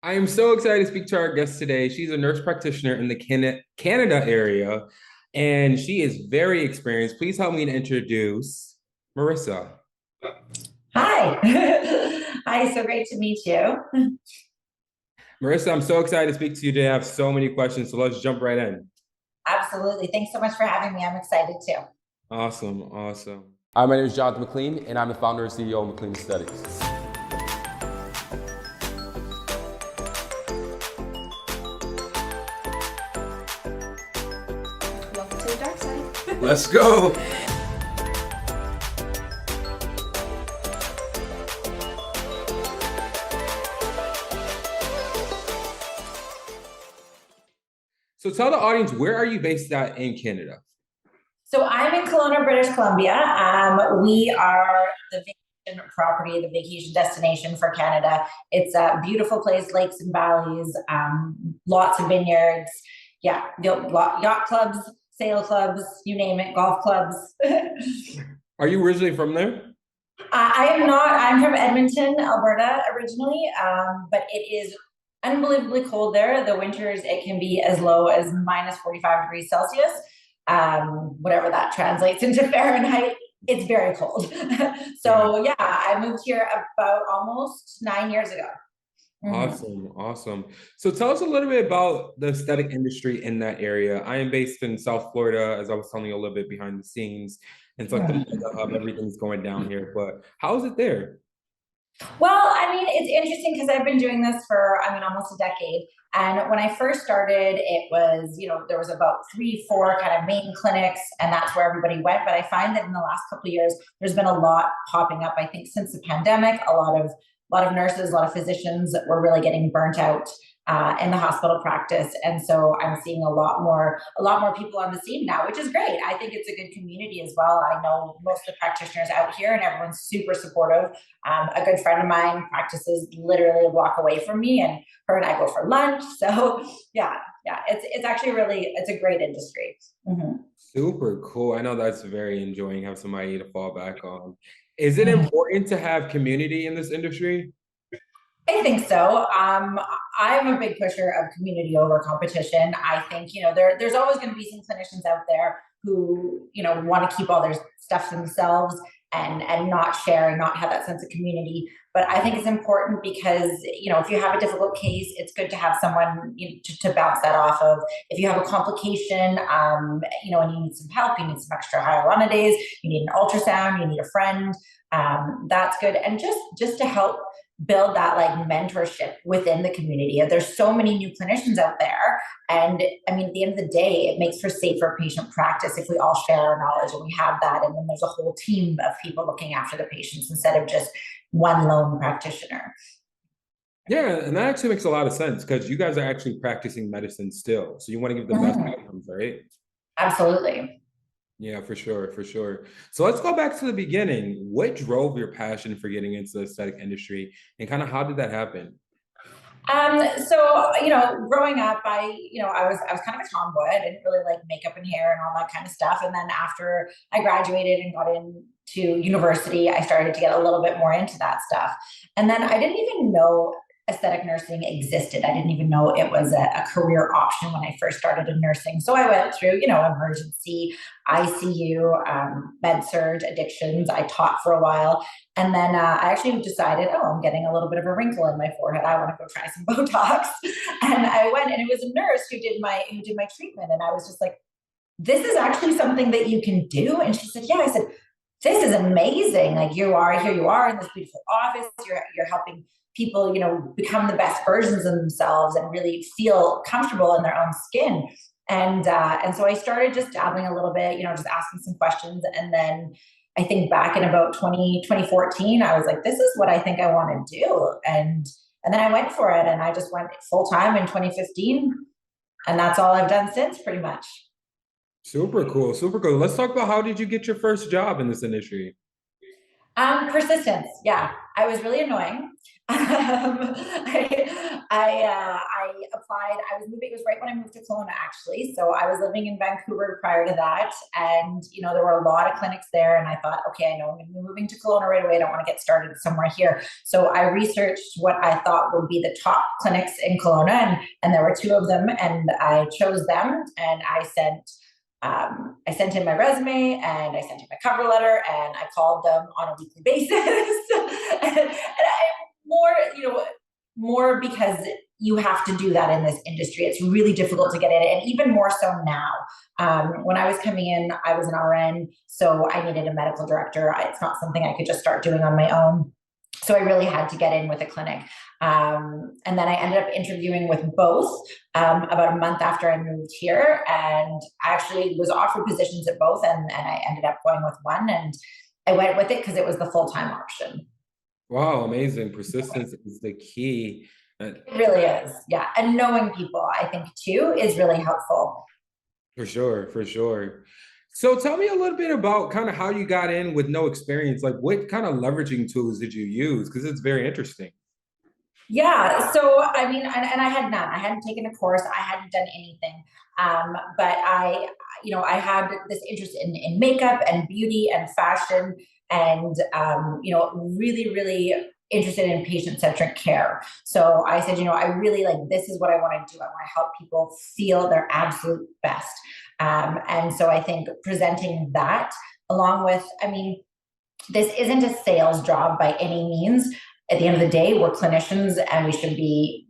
I am so excited to speak to our guest today. She's a nurse practitioner in the Canada area, and she is very experienced. Please help me to introduce Marissa. Hi. Hi, so great to meet you. Marissa, I'm so excited to speak to you today. I have so many questions, so let's jump right in. Absolutely. Thanks so much for having me. I'm excited too. Awesome, awesome. Hi, my name is Jonathan McLean, and I'm the founder and CEO of McLean Aesthetics. Welcome to the dark side. Let's go. So tell the audience, where are you based at in Canada? So I'm in Kelowna, British Columbia. We are the vacation property, the vacation destination for Canada. It's a beautiful place, lakes and valleys, lots of vineyards. Yeah, yacht clubs, sail clubs, you name it, golf clubs. Are you originally from there? I am not. I'm from Edmonton, Alberta, originally, but it is unbelievably cold there. The winters, it can be as low as minus 45 degrees Celsius, whatever that translates into Fahrenheit. It's very cold. Yeah. So, yeah, I moved here about almost 9 years ago. Mhm. Awesome, awesome. So tell us a little bit about the aesthetic industry in that area. I am based in South Florida, as I was telling you a little bit behind the scenes. And it's like the mega hub, everything's going down here. But how is it there? Well, I mean, it's interesting because I've been doing this for, almost a decade. And when I first started, it was, there was about three, four kind of main clinics, and that's where everybody went. But I find that in the last couple of years, there's been a lot popping up. I think since the pandemic, a lot of nurses, a lot of physicians were really getting burnt out in the hospital practice, and so I'm seeing a lot more people on the scene now, which is great. I think it's a good community as well. I know most of the practitioners out here, and everyone's super supportive. A good friend of mine practices literally a block away from me, and her and I go for lunch. So yeah, yeah, it's actually it's a great industry. Mhm. Super cool. I know that's very enjoying, have somebody to fall back on. Is it Mhm. important to have community in this industry? I think so. I'm a big pusher of community over competition. I think, there's always going to be some clinicians out there who, want to keep all their stuff to themselves and not share and not have that sense of community. But I think it's important because, if you have a difficult case, it's good to have someone to bounce that off of. If you have a complication, and you need some help, you need some extra hyaluronidase, you need an ultrasound, you need a friend, that's good. And just to help build that like mentorship within the community. There's so many new clinicians out there. And I mean, at the end of the day, it makes for safer patient practice if we all share our knowledge and we have that. And then there's a whole team of people looking after the patients instead of just one lone practitioner. Yeah, and that actually makes a lot of sense because you guys are actually practicing medicine still. So you want to give the best Mhm. outcomes, right? Absolutely. Yeah, for sure, for sure. So let's go back to the beginning. What drove your passion for getting into the aesthetic industry and kind of how did that happen? So growing up, I was kind of a tomboy. I didn't really like makeup and hair and all that kind of stuff. And then after I graduated and got into university, I started to get a little bit more into that stuff. And then I didn't even know aesthetic nursing existed. I didn't even know it was a career option when I first started in nursing. So I went through, emergency, ICU, med surge, addictions. I taught for a while. And then I actually decided, oh, I'm getting a little bit of a wrinkle in my forehead. I want to go try some Botox. And I went, and it was a nurse who did my treatment. And I was just like, this is actually something that you can do. And she said, yeah. I said, this is amazing. Like you are in this beautiful office. You're helping people, become the best versions of themselves and really feel comfortable in their own skin. And so I started just dabbling a little bit, just asking some questions. And then I think back in about 2014, I was like, this is what I think I want to do. And then I went for it and I just went full time in 2015. And that's all I've done since pretty much. Super cool, super cool. Let's talk about how did you get your first job in this industry? Persistence. Yeah, I was really annoying. I applied applied. I was moving, it was right when I moved to Kelowna, actually. So I was living in Vancouver prior to that. And, there were a lot of clinics there. And I thought, okay, I know I'm going to be moving to Kelowna right away. I don't want to get started somewhere here. So I researched what I thought would be the top clinics in Kelowna. And there were two of them. And I chose them. And I sent in my resume and I sent in my cover letter and I called them on a weekly basis. and I more, more because you have to do that in this industry. It's really difficult to get in, and even more so now. When I was coming in, I was an RN, so I needed a medical director. It's not something I could just start doing on my own. So I really had to get in with a clinic. And then I ended up interviewing with both about a month after I moved here. And I actually was offered positions at both, and I ended up going with one. And I went with it because it was the full-time option. Wow, amazing. Persistence is the key. It really is. Yeah. And knowing people, I think, too, is really helpful. For sure, for sure. So tell me a little bit about kind of how you got in with no experience. Like what kind of leveraging tools did you use? Because it's very interesting. Yeah. So, I mean, and I had none. I hadn't taken a course. I hadn't done anything. But I had this interest in makeup and beauty and fashion and, really, really interested in patient-centric care. So I said, I really like, this is what I want to do. I want to help people feel their absolute best. And so I think presenting that along with, I mean, this isn't a sales job by any means. At the end of the day, we're clinicians and we should be,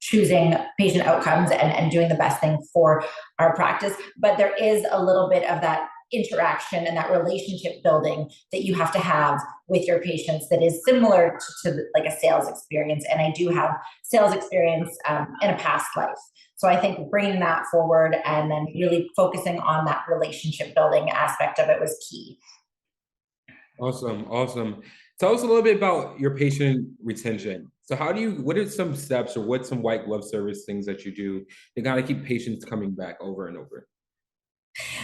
choosing patient outcomes and doing the best thing for our practice. But there is a little bit of that interaction and that relationship building that you have to have with your patients that is similar to like a sales experience. And I do have sales experience in a past life. So I think bringing that forward and then really focusing on that relationship building aspect of it was key. Awesome, awesome. Tell us a little bit about your patient retention. So what are some steps or what's some white glove service things that you do to kind of keep patients coming back over and over?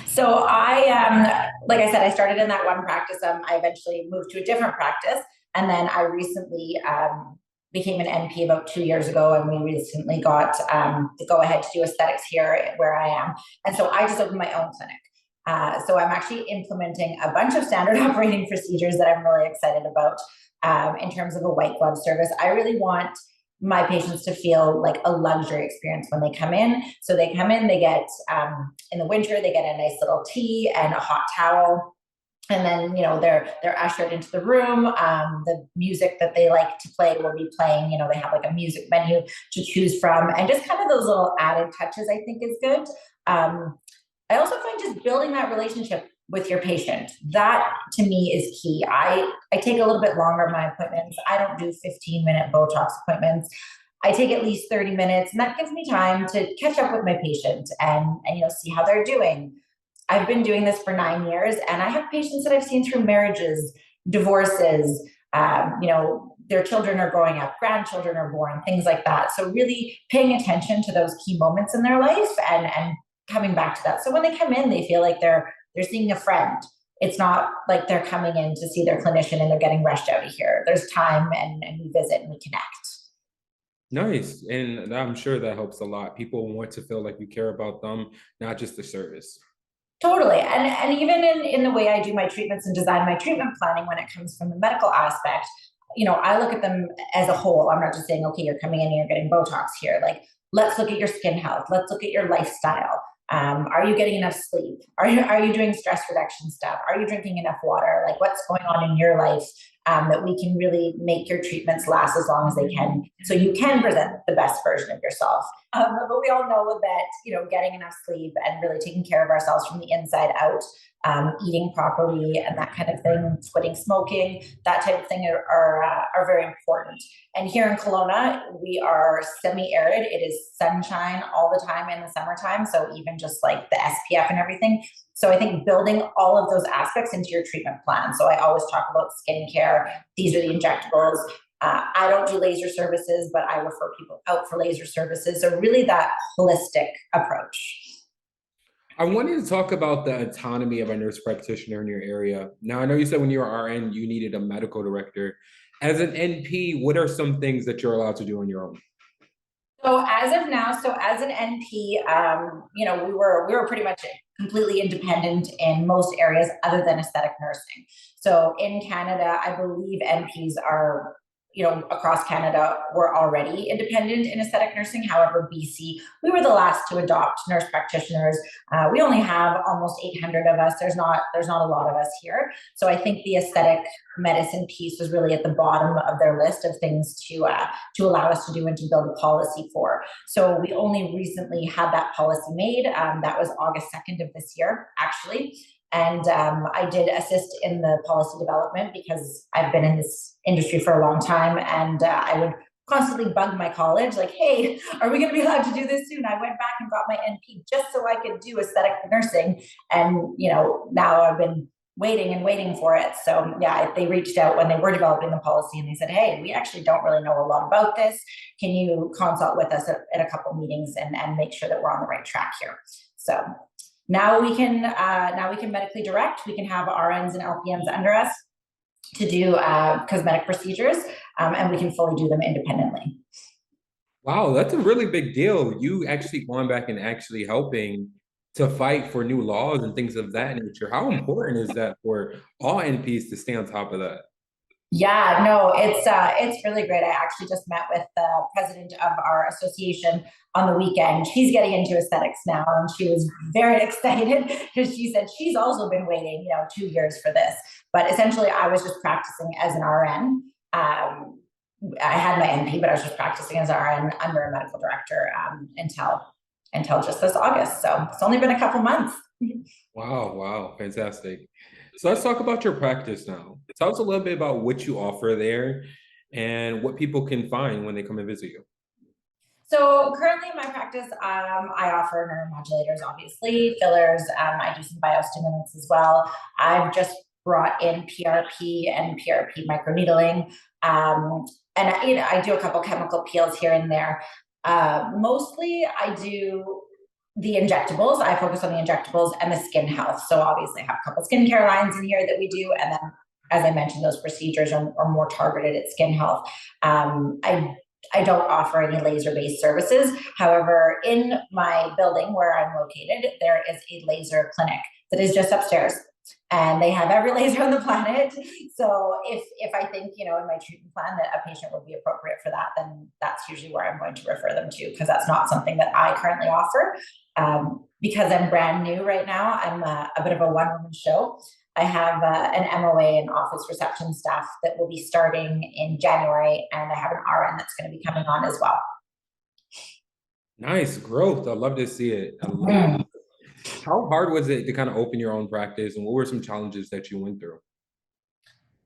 So like I said, I started in that one practice. I eventually moved to a different practice, and then I recently became an NP about 2 years ago, and we recently got the go ahead to do aesthetics here where I am. And so I just opened my own clinic. So I'm actually implementing a bunch of standard operating procedures that I'm really excited about in terms of a white glove service. I really want my patients to feel like a luxury experience when they come in. So they come in, they get, in the winter, they get a nice little tea and a hot towel. And then, they're ushered into the room. The music that they like to play will be playing. They have like a music menu to choose from. And just kind of those little added touches, I think, is good. I also find just building that relationship with your patient, that to me is key. I take a little bit longer in my appointments. I don't do 15-minute Botox appointments. I take at least 30 minutes, and that gives me time to catch up with my patient and see how they're doing. I've been doing this for 9 years, and I have patients that I've seen through marriages, divorces, their children are growing up, grandchildren are born, things like that. So really paying attention to those key moments in their life and coming back to that. So when they come in, they feel like they're seeing a friend. It's not like they're coming in to see their clinician and they're getting rushed out of here. There's time and we visit and we connect. Nice. And I'm sure that helps a lot. People want to feel like you care about them, not just the service. Totally. And even in the way I do my treatments and design my treatment planning when it comes from the medical aspect, I look at them as a whole. I'm not just saying, okay, you're coming in and you're getting Botox here. Like, let's look at your skin health. Let's look at your lifestyle. Are you getting enough sleep? Are you doing stress reduction stuff? Are you drinking enough water? Like, what's going on in your life that we can really make your treatments last as long as they can, so you can present the best version of yourself. But we all know that getting enough sleep and really taking care of ourselves from the inside out, eating properly and that kind of thing, quitting smoking, that type of thing are very important. And here in Kelowna, we are semi-arid. It is sunshine all the time in the summertime. So even just like the SPF and everything. So I think building all of those aspects into your treatment plan. So I always talk about skincare. These are the injectables. I don't do laser services, but I refer people out for laser services. So really that holistic approach. I wanted to talk about the autonomy of a nurse practitioner in your area. Now, I know you said when you were RN, you needed a medical director. As an NP, what are some things that you're allowed to do on your own? So as of now, so as an NP, we were pretty much completely independent in most areas other than aesthetic nursing. So in Canada, I believe NPs are, across Canada, were already independent in aesthetic nursing. However, BC, we were the last to adopt nurse practitioners. We only have almost 800 of us. There's not a lot of us here. So I think the aesthetic medicine piece was really at the bottom of their list of things to allow us to do and to build a policy for. So we only recently had that policy made. That was August 2nd of this year, actually. And I did assist in the policy development because I've been in this industry for a long time, and I would constantly bug my college, like, hey, are we going to be allowed to do this soon? I went back and got my NP just so I could do aesthetic nursing. And, now I've been waiting and waiting for it. So yeah, they reached out when they were developing the policy and they said, hey, we actually don't really know a lot about this. Can you consult with us at a couple meetings and make sure that we're on the right track here? So now we can medically direct. We can have RNs and LPNs under us to do cosmetic procedures, and we can fully do them independently. Wow, that's a really big deal. You actually going back and actually helping to fight for new laws and things of that nature. How important is that for all NPs to stay on top of that? Yeah, no, it's really great. I actually just met with the president of our association on the weekend. She's getting into aesthetics now, and she was very excited because she said she's also been waiting, 2 years for this. But essentially, I was just practicing as an RN. I had my NP, but I was just practicing as RN under a medical director until just this August. So it's only been a couple months. Wow, wow, fantastic. So let's talk about your practice now. Tell us a little bit about what you offer there and what people can find when they come and visit you. So currently in my practice, I offer neuromodulators, obviously, fillers. I do some biostimulants as well. I've just brought in PRP and PRP microneedling. And I do a couple chemical peels here and there. Mostly I do the injectables. I focus on the injectables and the skin health. So obviously I have a couple skincare lines in here that we do. And then, as I mentioned, those procedures are more targeted at skin health. I don't offer any laser-based services. However, in my building where I'm located, there is a laser clinic that is just upstairs. And they have every laser on the planet. So if I think, in my treatment plan that a patient would be appropriate for that, then that's usually where I'm going to refer them to, because that's not something that I currently offer. Because I'm brand new right now, I'm a bit of a one-woman show. I have an MOA and office reception staff that will be starting in January, and I have an RN that's going to be coming on as well. Nice growth. I love to see it. I love it. How hard was it to kind of open your own practice, and what were some challenges that you went through?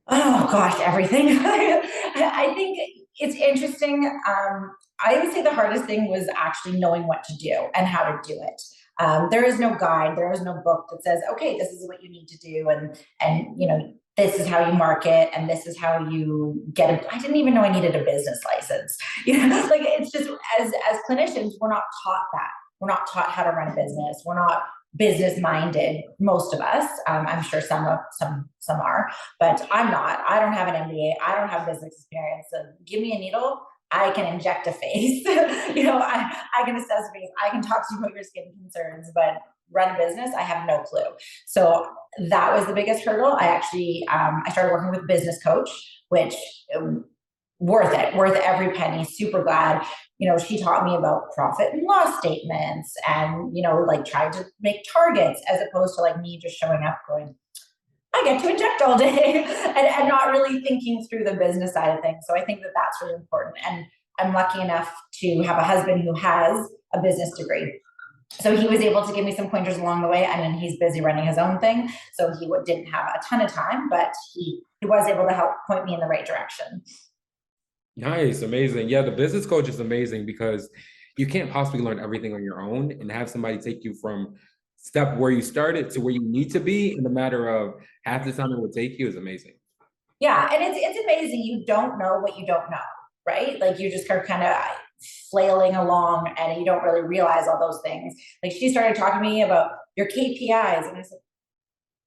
Oh gosh, everything. I think it's interesting. I would say the hardest thing was actually knowing what to do and how to do it. There is no guide. There is no book that says, okay, this is what you need to do, and this is how you market, and this is how you get it. I didn't even know I needed a business license. Like, it's just, as clinicians, we're not taught that. We're not taught how to run a business. We're not business minded, most of us. I'm sure some are, but I'm not. I don't have an MBA. I don't have business experience. So give me a needle, I can inject a face. I can assess face. I can talk to you about your skin concerns, but run a business, I have no clue. So that was the biggest hurdle. I actually I started working with a business coach, which worth every penny. Super glad. She taught me about profit and loss statements, and like trying to make targets, as opposed to like me just showing up going, I get to inject all day, and not really thinking through the business side of things. So I think that that's really important. And I'm lucky enough to have a husband who has a business degree. So he was able to give me some pointers along the way. I mean, he's busy running his own thing, so he didn't have a ton of time, but he was able to help point me in the right direction. Nice, amazing. Yeah, the business coach is amazing because you can't possibly learn everything on your own, and have somebody take you from step where you started to where you need to be in a matter of half the time it would take you is amazing. Yeah, and it's amazing. You don't know what you don't know, right? Like, you just are kind of flailing along, and you don't really realize all those things. Like, she started talking to me about your KPIs, and I said,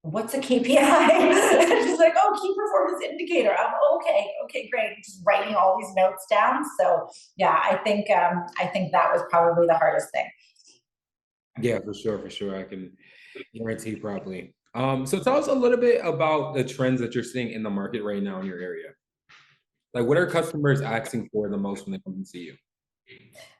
what's a KPI? And she's like, oh, key performance indicator. I'm okay, great. Just writing all these notes down. So yeah, I think that was probably the hardest thing. Yeah, for sure. I can guarantee probably. So tell us a little bit about the trends that you're seeing in the market right now in your area. Like, what are customers asking for the most when they come and see you?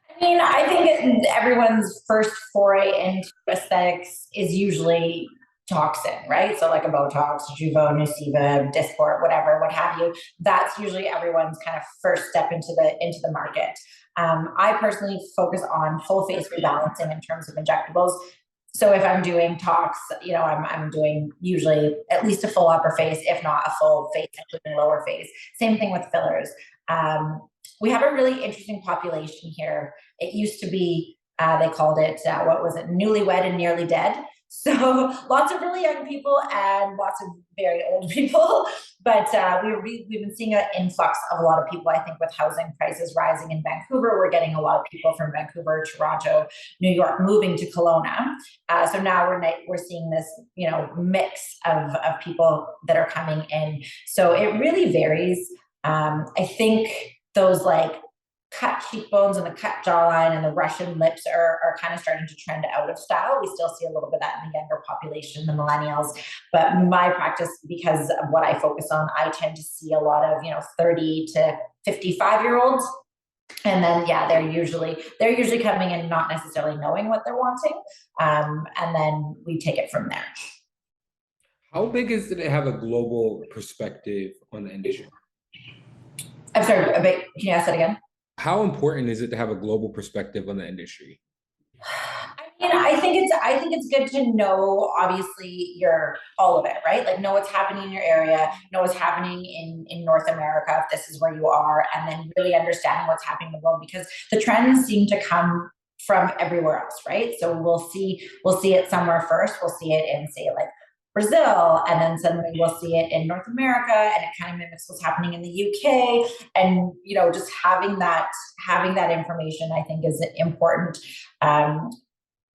I mean, I think everyone's first foray into aesthetics is usually toxin, right? So like a Botox, Juvo, Nuceiva, Dysport, whatever, what have you. That's usually everyone's kind of first step into the market. I personally focus on full face rebalancing in terms of injectables. So if I'm doing talks, I'm doing usually at least a full upper face, if not a full face, including lower face. Same thing with fillers. Um, we have a really interesting population here. It used to be, they called it, what was it, newlywed and nearly dead. So lots of really young people and lots of very old people. But we've been seeing an influx of a lot of people. I think with housing prices rising in Vancouver, we're getting a lot of people from Vancouver, Toronto, New York moving to Kelowna. So now we're seeing this mix of people that are coming in. So it really varies. I think those like cut cheekbones and the cut jawline and the Russian lips are kind of starting to trend out of style. We still see a little bit of that in the younger population, the millennials. But my practice, because of what I focus on, I tend to see a lot of 30 to 55-year-olds. And then yeah, they're usually coming in not necessarily knowing what they're wanting. And then we take it from there. How big is it to have a global perspective on the industry? I'm sorry, can you ask that again? How important is it to have a global perspective on the industry? I mean, I think it's good to know obviously your all of it, right? Like know what's happening in your area, know what's happening in North America if this is where you are, and then really understanding what's happening in the world because the trends seem to come from everywhere else, right? So we'll see it somewhere first. We'll see it in say like Brazil, and then suddenly we'll see it in North America, and it kind of mimics what's happening in the UK. And just having that information, I think, is important. Um,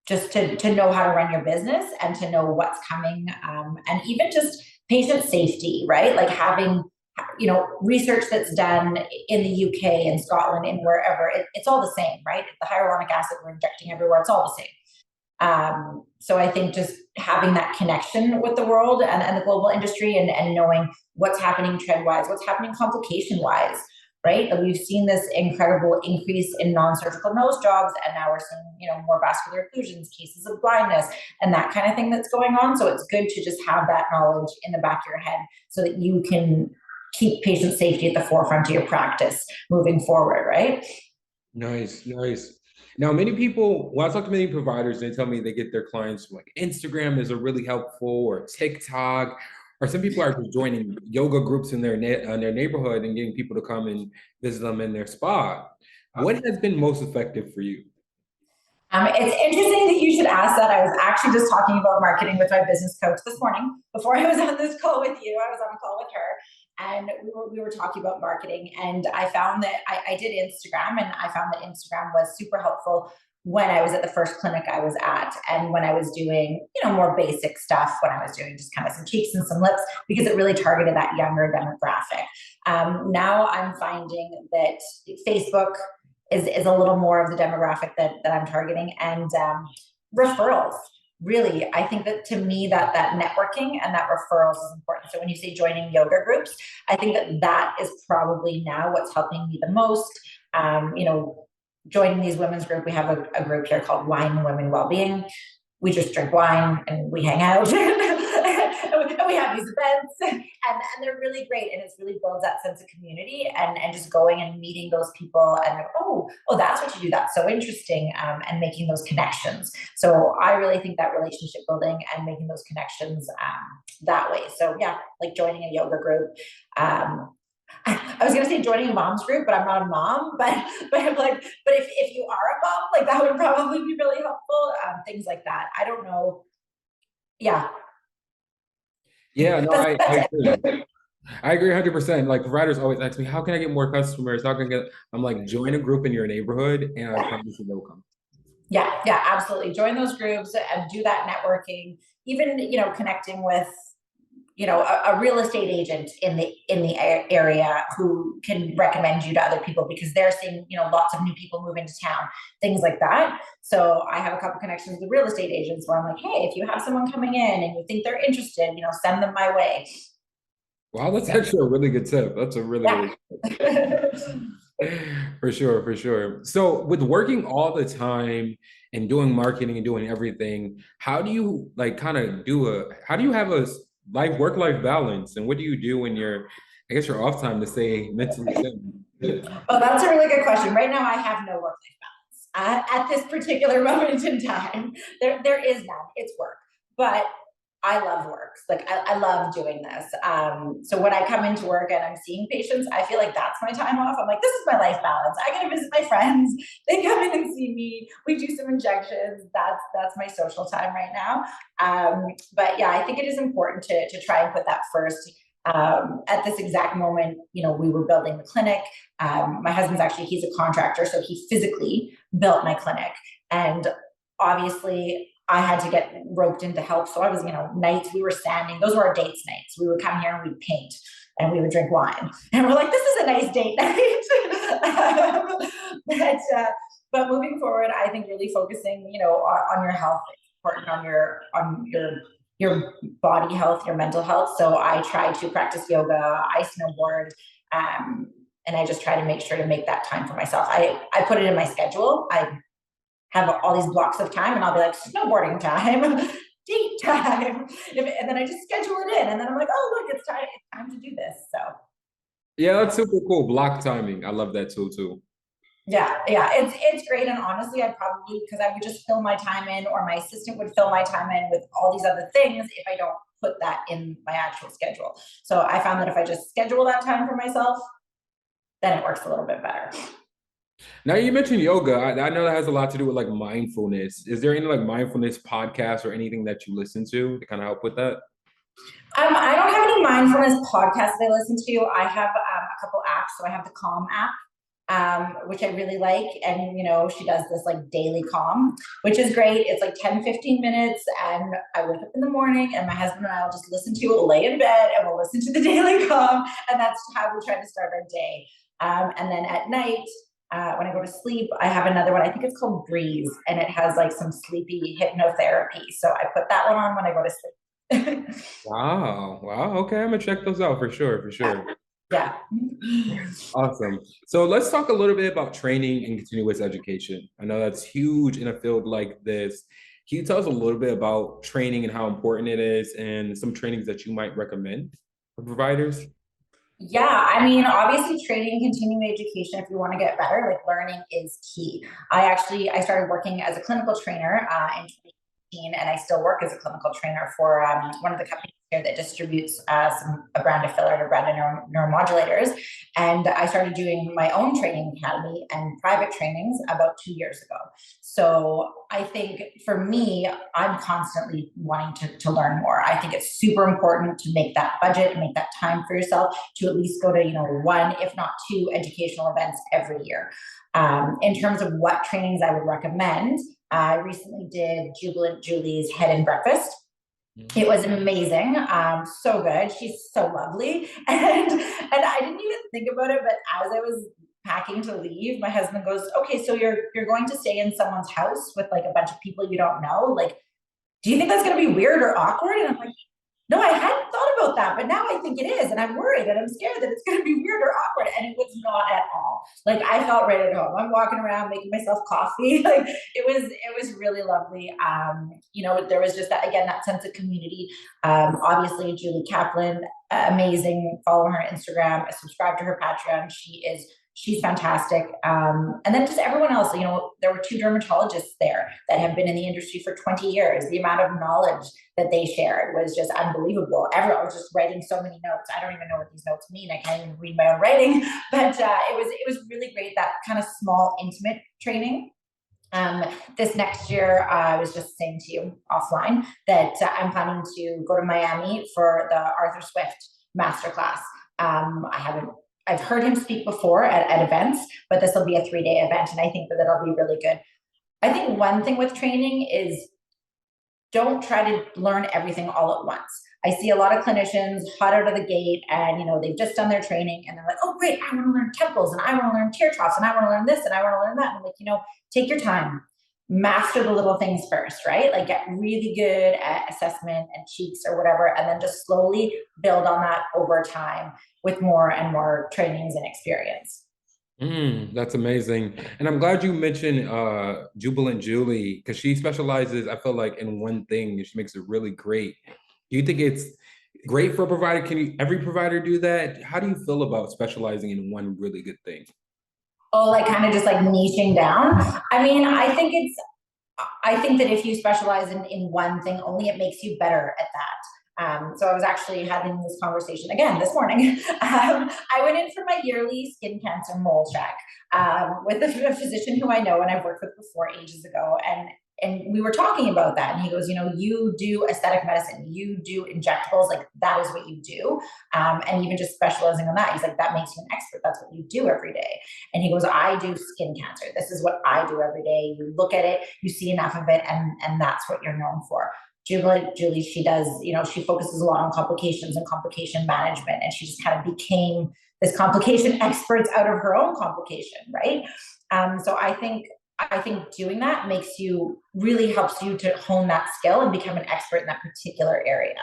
just to know how to run your business and to know what's coming, and even just patient safety, right? Like having research that's done in the UK and Scotland and wherever, it's all the same, right? The hyaluronic acid we're injecting everywhere, it's all the same. So I think just having that connection with the world and the global industry, and knowing what's happening trend wise, what's happening complication wise, right? And we've seen this incredible increase in non-surgical nose jobs, and now we're seeing more vascular occlusions, cases of blindness, and that kind of thing that's going on. So it's good to just have that knowledge in the back of your head so that you can keep patient safety at the forefront of your practice moving forward, right? Nice, nice. Now, many people, when I talk to many providers, they tell me they get their clients from like Instagram is a really helpful, or TikTok, or some people are just joining yoga groups in their neighborhood and getting people to come and visit them in their spa. What has been most effective for you? It's interesting that you should ask that. I was actually just talking about marketing with my business coach this morning before I was on this call with you. I was on a call with her, and we were talking about marketing. And I found that I did Instagram, and I found that Instagram was super helpful when I was at the first clinic I was at, and when I was doing more basic stuff, when I was doing just kind of some cheeks and some lips, because it really targeted that younger demographic. Now I'm finding that Facebook is a little more of the demographic that I'm targeting, and referrals. Really, I think that to me that networking and that referrals is important. So when you say joining yoga groups, I think that is probably now what's helping me the most. Joining these women's group, we have a group here called Wine Women Wellbeing. We just drink wine and we hang out and we have these events, and they're really great, and it's really builds that sense of community, and just going and meeting those people, and oh that's what you do, that's so interesting, and making those connections. So I really think that relationship building and making those connections, that way. So yeah, like joining a yoga group. I was gonna say joining a mom's group, but I'm not a mom. But I'm like, but if you are a mom, like that would probably be really helpful. Things like that. I don't know. Yeah, Yeah, no, I that's agree. it. I agree 100%. Like providers always ask me, how can I get more customers? How can I get, I'm like, join a group in your neighborhood and I promise you they'll come. Yeah, absolutely. Join those groups and do that networking, even, connecting with, a real estate agent in the area who can recommend you to other people because they're seeing, lots of new people move into town, things like that. So I have a couple connections with real estate agents where I'm like, hey, if you have someone coming in and you think they're interested, send them my way. Wow, that's actually a really good tip. That's a really, Yeah. really for sure, for sure. So with working all the time and doing marketing and doing everything, how do you like kind of how do you have a work-life balance? And what do you do when I guess your off time to stay mentally sane? Oh, that's a really good question. Right now, I have no work-life balance. At this particular moment in time, there is none. It's work, but I love work. Like I love doing this. So when I come into work and I'm seeing patients, I feel like that's my time off. I'm like, this is my life balance. I get to visit my friends. They come in and see me. We do some injections. That's my social time right now. But yeah, I think it is important to try and put that first. At this exact moment, we were building the clinic. My husband's actually, he's a contractor, so he physically built my clinic. And obviously I had to get roped into help. So I was, nights we were standing, those were our dates nights. We would come here and we'd paint and we would drink wine. And we're like, this is a nice date night. But moving forward, I think really focusing, on your health is important, on your body health, your mental health. So I try to practice yoga, I snowboard, and I just try to make sure to make that time for myself. I put it in my schedule. I have all these blocks of time and I'll be like snowboarding time, date time. And then I just schedule it in and then I'm like, oh, look, it's time to do this. So Yeah, that's super cool. Block timing. I love that too. yeah, it's great. And honestly, I'd probably, because I would just fill my time in or my assistant would fill my time in with all these other things if I don't put that in my actual schedule. So I found that if I just schedule that time for myself, then it works a little bit better. Now you mentioned yoga. I know that has a lot to do with like mindfulness. Is there any like mindfulness podcasts or anything that you listen to kind of help with that? I don't have any mindfulness podcasts that I listen to. I have a couple apps. So I have the Calm app, which I really like. And, she does this like daily calm, which is great. It's like 10-15 minutes. And I wake up in the morning and my husband and I will just listen to it, we'll lay in bed and we'll listen to the daily calm. And that's how we try to start our day. And then at night, when I go to sleep, I have another one. I think it's called Breeze, and it has like some sleepy hypnotherapy. So I put that one on when I go to sleep. Wow. Wow. Okay. I'm gonna check those out for sure, for sure. Yeah. Awesome. So let's talk a little bit about training and continuous education. I know that's huge in a field like this. Can you tell us a little bit about training and how important it is and some trainings that you might recommend for providers? Yeah, I mean, obviously training and continuing education, if you want to get better, like learning is key. I started working as a clinical trainer in 2018, and I still work as a clinical trainer for one of the companies here that distributes a brand of filler and a brand of neuromodulators. And I started doing my own training academy and private trainings about 2 years ago. So I think for me, I'm constantly wanting to learn more. I think it's super important to make that budget and make that time for yourself to at least go to, one, if not two educational events every year. In terms of what trainings I would recommend, I recently did Jubilant Julie's Head and Breakfast. It was amazing, so good. She's so lovely, and I didn't even think about it. But as I was packing to leave, my husband goes, "Okay, so you're going to stay in someone's house with like a bunch of people you don't know. Like, do you think that's going to be weird or awkward?" And I'm like, no, I hadn't thought about that, but now I think it is. And I'm worried and I'm scared that it's going to be weird or awkward. And it was not at all. Like I felt right at home. I'm walking around making myself coffee. Like it was really lovely. There was just that, again, that sense of community. Obviously Julie Kaplan, amazing. Follow her on Instagram, subscribe to her Patreon. She's fantastic. And then just everyone else, there were two dermatologists there that have been in the industry for 20 years. The amount of knowledge that they shared was just unbelievable. Everyone was just writing so many notes. I don't even know what these notes mean. I can't even read my own writing, but it was really great, that kind of small, intimate training. This next year, I was just saying to you offline that I'm planning to go to Miami for the Arthur Swift masterclass. I've heard him speak before at events, but this will be a 3-day event, and I think that it'll be really good. I think one thing with training is don't try to learn everything all at once. I see a lot of clinicians hot out of the gate and they've just done their training and they're like, oh great, I want to learn temples and I want to learn tear troughs and I want to learn this and I want to learn that. And I'm like, take your time, master the little things first, right? Like get really good at assessment and cheeks or whatever, and then just slowly build on that over time with more and more trainings and experience. That's amazing. And I'm glad you mentioned Jubilant Julie because she specializes, I feel like, in one thing and she makes it really great. Do you think it's great for a provider? Can every provider do that? How do you feel about specializing in one really good thing? Oh, like kind of just like niching down. I mean, I think that if you specialize in one thing only, it makes you better at that. So I was actually having this conversation again this morning. I went in for my yearly skin cancer mole check with a physician who I know and I've worked with before ages ago. And we were talking about that. And he goes, you do aesthetic medicine, you do injectables, like that is what you do. And even just specializing on that, he's like, that makes you an expert. That's what you do every day. And he goes, I do skin cancer. This is what I do every day. You look at it, you see enough of it, and that's what you're known for. Julie, she does, she focuses a lot on complications and complication management. And she just kind of became this complication expert out of her own complication, right? So I think doing that really helps you to hone that skill and become an expert in that particular area.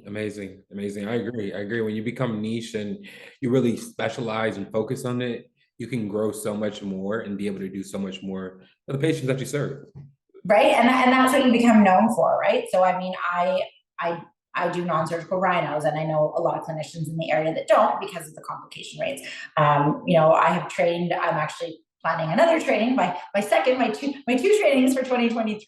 Amazing, amazing. I agree. I agree. When you become niche and you really specialize and focus on it, you can grow so much more and be able to do so much more for the patients that you serve. Right, and that's what you become known for, right? So I mean, I do non-surgical rhinos, and I know a lot of clinicians in the area that don't because of the complication rates. I have trained. I'm actually planning another training. My two trainings for 2023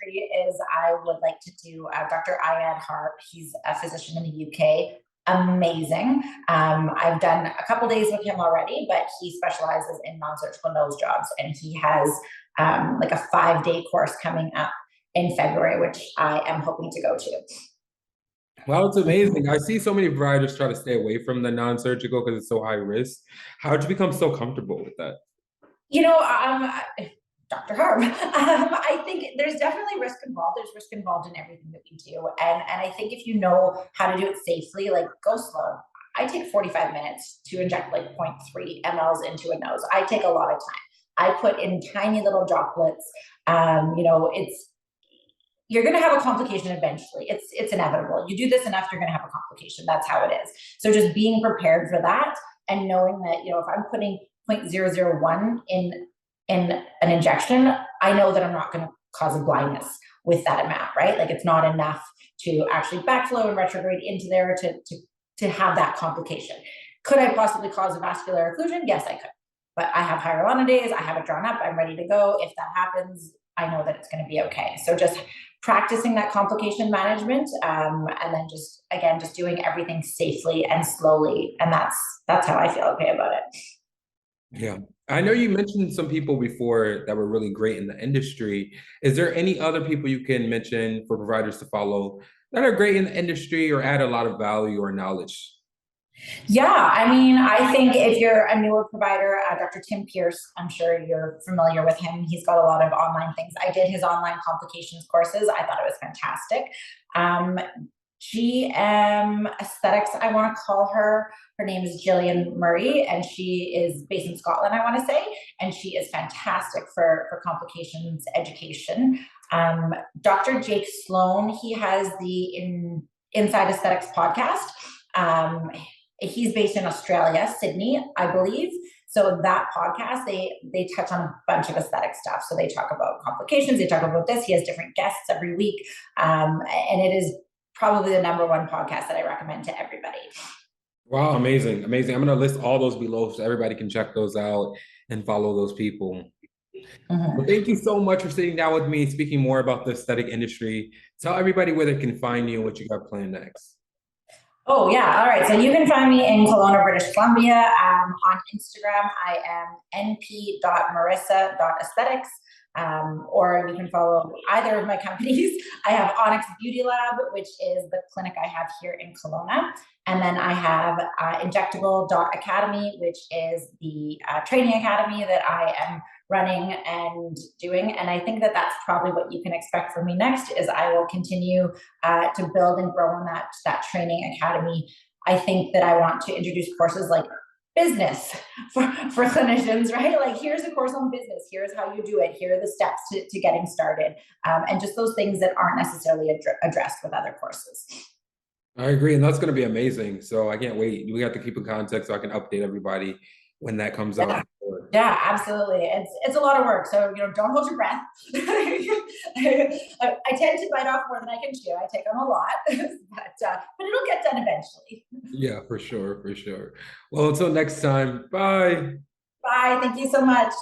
is I would like to do Dr. Ayad Harp. He's a physician in the UK. Amazing. I've done a couple days with him already, but he specializes in non-surgical nose jobs, and he has like a 5-day course coming up in February, which I am hoping to go to. Wow, it's amazing. I see so many providers try to stay away from the non-surgical because it's so high risk. How did you become so comfortable with that? Dr. Harb, I think there's definitely risk involved. There's risk involved in everything that we do. And I think if you know how to do it safely, like go slow. I take 45 minutes to inject like zero 0.3 mLs into a nose. I take a lot of time. I put in tiny little droplets. You're going to have a complication eventually. It's inevitable. You do this enough, you're going to have a complication. That's how it is. So just being prepared for that and knowing that, if I'm putting 0.001 in an injection, I know that I'm not going to cause a blindness with that amount, right? Like it's not enough to actually backflow and retrograde into there to have that complication. Could I possibly cause a vascular occlusion? Yes, I could. But I have hyaluronidase, I have it drawn up, I'm ready to go. If that happens, I know that it's going to be okay. So just practicing that complication management, and then just doing everything safely and slowly, and that's how I feel okay about it. Yeah. I know you mentioned some people before that were really great in the industry. Is there any other people you can mention for providers to follow that are great in the industry or add a lot of value or knowledge? Yeah, I mean, I think if you're a newer provider, Dr. Tim Pierce, I'm sure you're familiar with him. He's got a lot of online things. I did his online complications courses. I thought it was fantastic. GM Aesthetics, I want to call her. Her name is Gillian Murray, and she is based in Scotland, I want to say, and she is fantastic for complications education. Dr. Jake Sloan, he has the Inside Aesthetics podcast. He's based in Australia, Sydney, I believe. So that podcast, they touch on a bunch of aesthetic stuff. So they talk about complications, they talk about this. He has different guests every week. And it is probably the number one podcast that I recommend to everybody. Wow, amazing, amazing. I'm going to list all those below so everybody can check those out and follow those people. Well, thank you so much for sitting down with me, speaking more about the aesthetic industry. Tell everybody where they can find you and what you got planned next. Oh, yeah. All right. So you can find me in Kelowna, British Columbia. On Instagram, I am np.marissa.aesthetics. Or you can follow either of my companies. I have Onyx Beauty Lab, which is the clinic I have here in Kelowna. And then I have injectable.academy, which is the training academy that I am running and doing. And I think that that's probably what you can expect from me next is I will continue to build and grow on that training academy. I think that I want to introduce courses like business for clinicians, right? Like here's a course on business, here's how you do it, here are the steps to getting started, and just those things that aren't necessarily addressed with other courses. I agree, and that's going to be amazing. So I can't wait. We have to keep in contact so I can update everybody when that comes Yeah. out. Yeah, absolutely. It's a lot of work. So, don't hold your breath. I tend to bite off more than I can chew. I take on a lot, but it'll get done eventually. Yeah, for sure, for sure. Well, until next time, bye. Bye. Thank you so much.